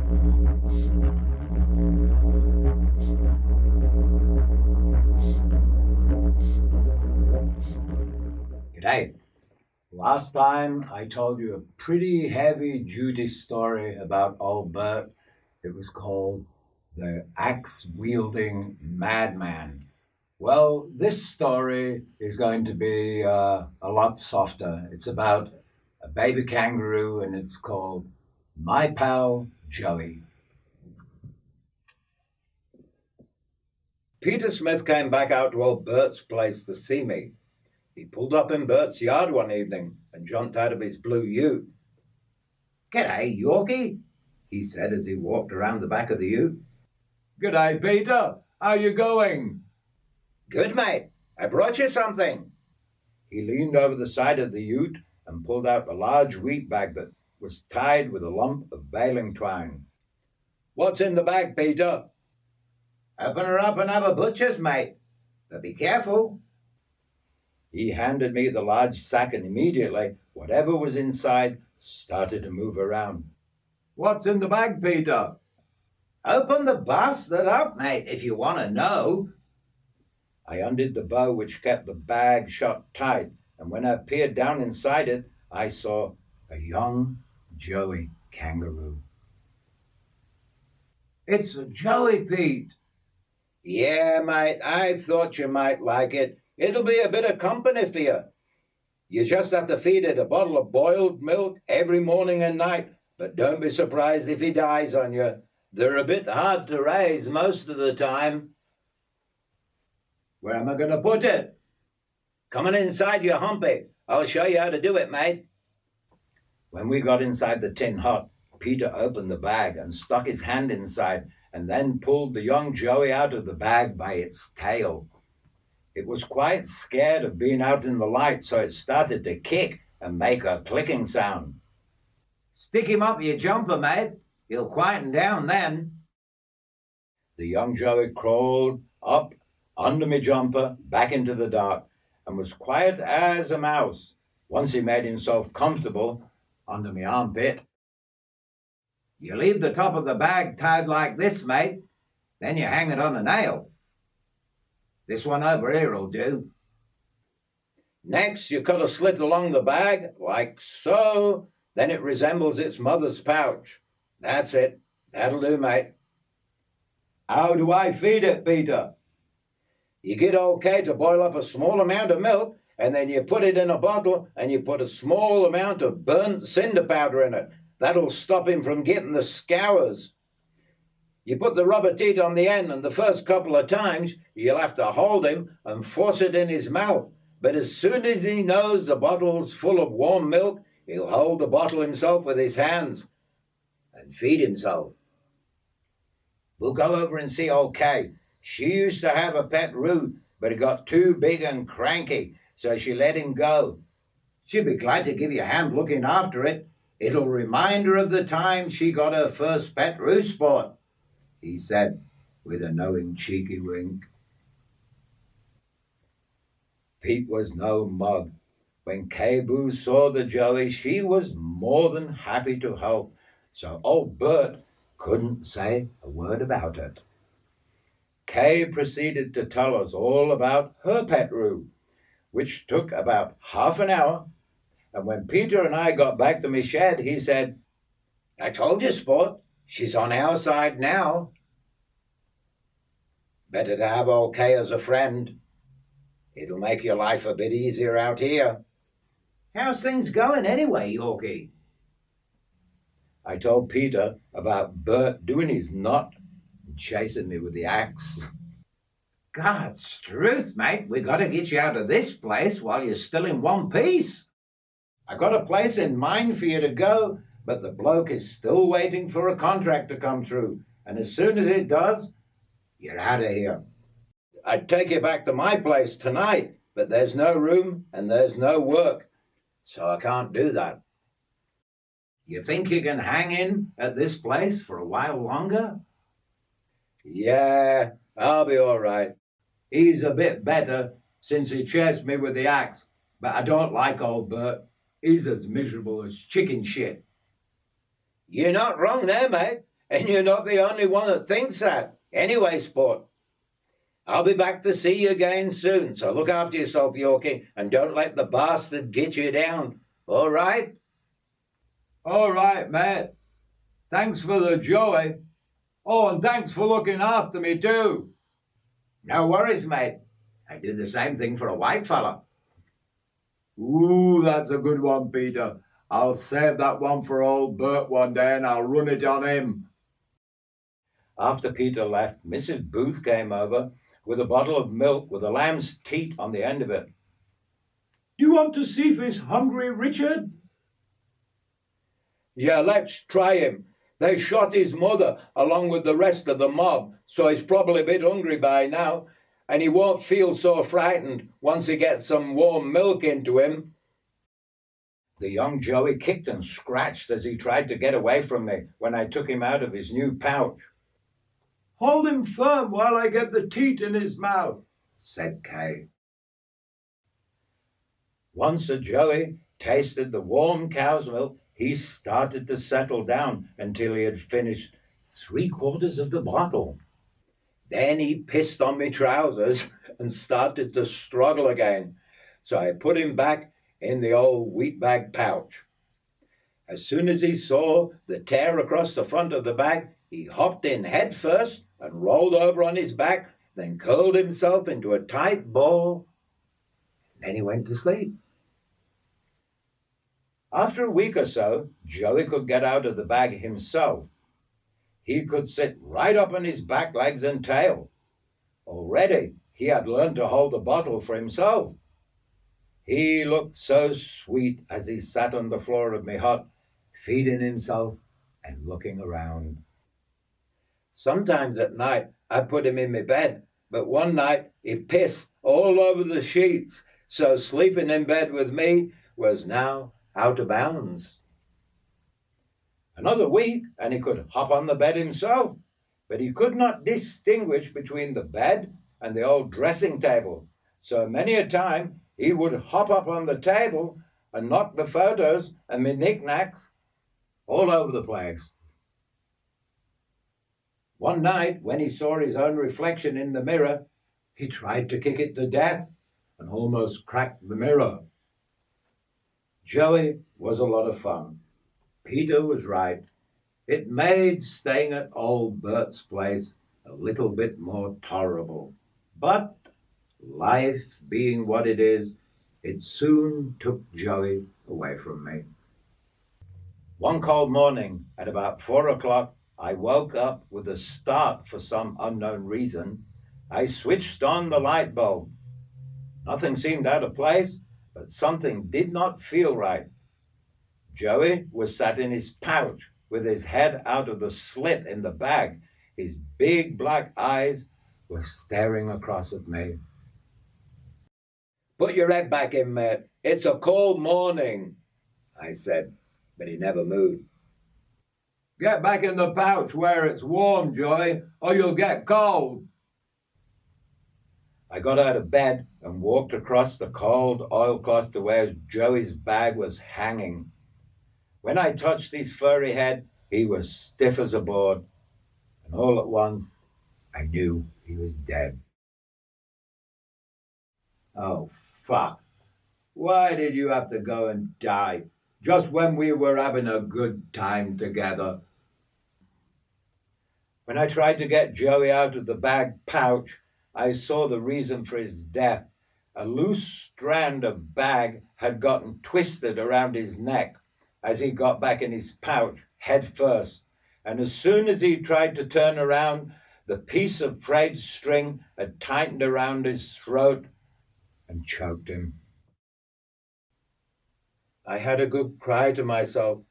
G'day. Last time I told you a pretty heavy-duty story about old Bert. It was called The Axe-Wielding Madman. Well, this story is going to be a lot softer. It's about a baby kangaroo, and it's called My Pal Joey. Peter Smith came back out to old Burt's place to see me. He pulled up in Burt's yard one evening and jumped out of his blue ute. "G'day, Yorkie," he said as he walked around the back of the ute. G'day, Peter. How you going? "Good, mate. I brought you something." He leaned over the side of the ute and pulled out a large wheat bag that was tied with a lump of baling twine. "What's in the bag, Peter?" "Open her up and have a butcher's, mate. But be careful." He handed me the large sack, and immediately whatever was inside started to move around. What's in the bag, Peter? "Open the bastard up, mate, if you want to know." I undid the bow which kept the bag shut tight, and when I peered down inside it, I saw a young Joey kangaroo. "It's a Joey, Pete." "Yeah, mate, I thought you might like it. It'll be a bit of company for you. You just have to feed it a bottle of boiled milk every morning and night, but don't be surprised if he dies on you. They're a bit hard to raise most of the time." "Where am I going to put it?" "Coming inside your humpy. I'll show you how to do it, mate." When we got inside the tin hut, Peter opened the bag and stuck his hand inside and then pulled the young Joey out of the bag by its tail. It was quite scared of being out in the light, so it started to kick and make a clicking sound. "Stick him up your jumper, mate. He'll quieten down then." The young Joey crawled up under my jumper, back into the dark, and was quiet as a mouse once he made himself comfortable under my armpit. "You leave the top of the bag tied like this, mate. Then you hang it on a nail. This one over here'll do." Next, you cut a slit along the bag, like so. Then it resembles its mother's pouch. That's it. That'll do, mate. "How do I feed it, Peter?" "You get okay to boil up a small amount of milk, and then you put it in a bottle, and you put a small amount of burnt cinder powder in it. That'll stop him from getting the scours. You put the rubber teat on the end, and the first couple of times you'll have to hold him and force it in his mouth. But as soon as he knows the bottle's full of warm milk, he'll hold the bottle himself with his hands and feed himself. We'll go over and see old Kay. She used to have a pet root, but it got too big and cranky, so she let him go. She'd be glad to give you a hand looking after it. It'll remind her of the time she got her first pet roo sport," he said with a knowing cheeky wink. Pete was no mug. When Kay-Boo saw the Joey, she was more than happy to help, so old Bert couldn't say a word about it. Kay proceeded to tell us all about her pet roo, which took about half an hour, and when Peter and I got back to my shed, he said, "I told you, Sport, she's on our side now." Better to have old Kay as a friend. It'll make your life a bit easier out here. "How's things going anyway, Yorkie?" I told Peter about Bert doing his knot and chasing me with the axe. "God's truth, mate, we got to get you out of this place while you're still in one piece." "I got a place in mind for you to go, but the bloke is still waiting for a contract to come through, and as soon as it does, you're out of here. I'd take you back to my place tonight, but there's no room and there's no work, so I can't do that." "You think you can hang in at this place for a while longer?" "Yeah, I'll be all right. He's a bit better since he chased me with the axe, but I don't like old Bert. He's as miserable as chicken shit." "You're not wrong there, mate. And you're not the only one that thinks that. Anyway, sport, I'll be back to see you again soon, so look after yourself, Yorkie, and don't let the bastard get you down. All right? All right, mate. Thanks for the joy. Oh, and thanks for looking after me too. No worries, mate. I did the same thing for a white fella. Ooh, that's a good one, Peter. I'll save that one for old Bert one day and I'll run it on him. After Peter left, Mrs. Booth came over with a bottle of milk with a lamb's teat on the end of it. Do you want to see if he's hungry, Richard? Yeah, let's try him. They shot his mother along with the rest of the mob, so he's probably a bit hungry by now, and he won't feel so frightened once he gets some warm milk into him. The young Joey kicked and scratched as he tried to get away from me when I took him out of his new pouch. Hold him firm while I get the teat in his mouth, said Kay. Once Joey tasted the warm cow's milk, he started to settle down until he had finished 3/4 of the bottle. Then he pissed on me trousers and started to struggle again, so I put him back in the old wheat bag pouch. As soon as he saw the tear across the front of the bag, he hopped in head first and rolled over on his back, then curled himself into a tight ball. Then he went to sleep. After a week or so, Joey could get out of the bag himself. He could sit right up on his back legs and tail. Already, he had learned to hold the bottle for himself. He looked so sweet as he sat on the floor of my hut, feeding himself and looking around. Sometimes at night, I put him in my bed, but one night he pissed all over the sheets, so sleeping in bed with me was now out of bounds. Another week, and he could hop on the bed himself, but he could not distinguish between the bed and the old dressing table, so many a time he would hop up on the table and knock the photos and my knickknacks all over the place. One night, when he saw his own reflection in the mirror, he tried to kick it to death and almost cracked the mirror. Joey was a lot of fun. Peter was right. It made staying at old Burt's place a little bit more tolerable. But life being what it is, it soon took Joey away from me. One cold morning at about 4 o'clock, I woke up with a start for some unknown reason. I switched on the light bulb. Nothing seemed out of place, but something did not feel right. Joey was sat in his pouch with his head out of the slit in the bag. His big black eyes were staring across at me. "Put your head back in, mate. It's a cold morning," I said, but he never moved. Get back in the pouch where it's warm, Joey, or you'll get cold. I got out of bed and walked across the cold oilcloth to where Joey's bag was hanging. When I touched his furry head, he was stiff as a board, and all at once I knew he was dead. Oh, fuck. Why did you have to go and die just when we were having a good time together? When I tried to get Joey out of the bag pouch, I saw the reason for his death. A loose strand of bag had gotten twisted around his neck as he got back in his pouch, head first. And as soon as he tried to turn around, the piece of frayed string had tightened around his throat and choked him. I had a good cry to myself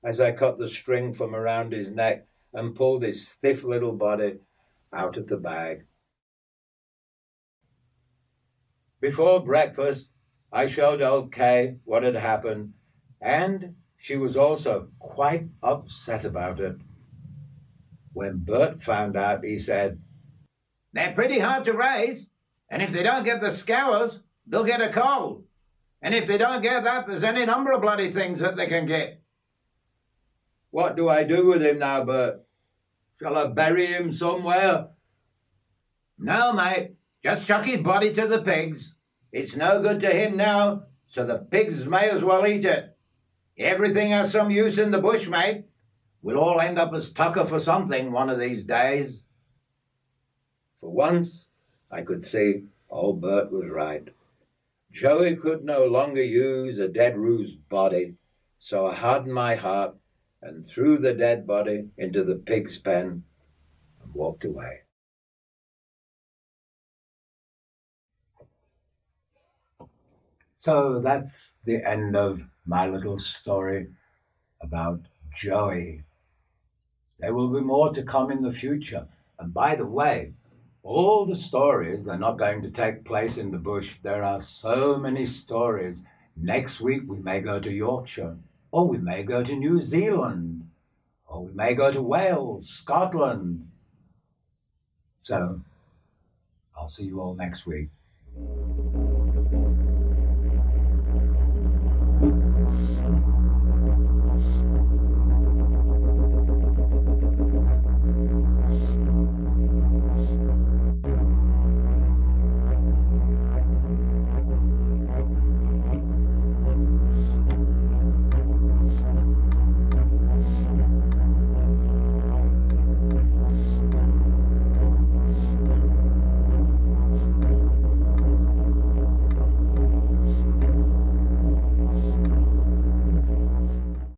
as I cut the string from around his neck and pulled his stiff little body out of the bag. Before breakfast, I showed old Kay what had happened, and she was also quite upset about it. When Bert found out, he said, They're pretty hard to raise, and if they don't get the scours, they'll get a cold. And if they don't get that, there's any number of bloody things that they can get. "What do I do with him now, Bert?" Shall I bury him somewhere? No, mate. Just chuck his body to the pigs. It's no good to him now, so the pigs may as well eat it. Everything has some use in the bush, mate. We'll all end up as tucker for something one of these days. For once, I could see old Bert was right. Joey could no longer use a dead roo's body, so I hardened my heart and threw the dead body into the pig's pen and walked away. So that's the end of my little story about Joey. There will be more to come in the future. And by the way, all the stories are not going to take place in the bush. There are so many stories. Next week we may go to Yorkshire, or we may go to New Zealand, or we may go to Wales, Scotland. So I'll see you all next week.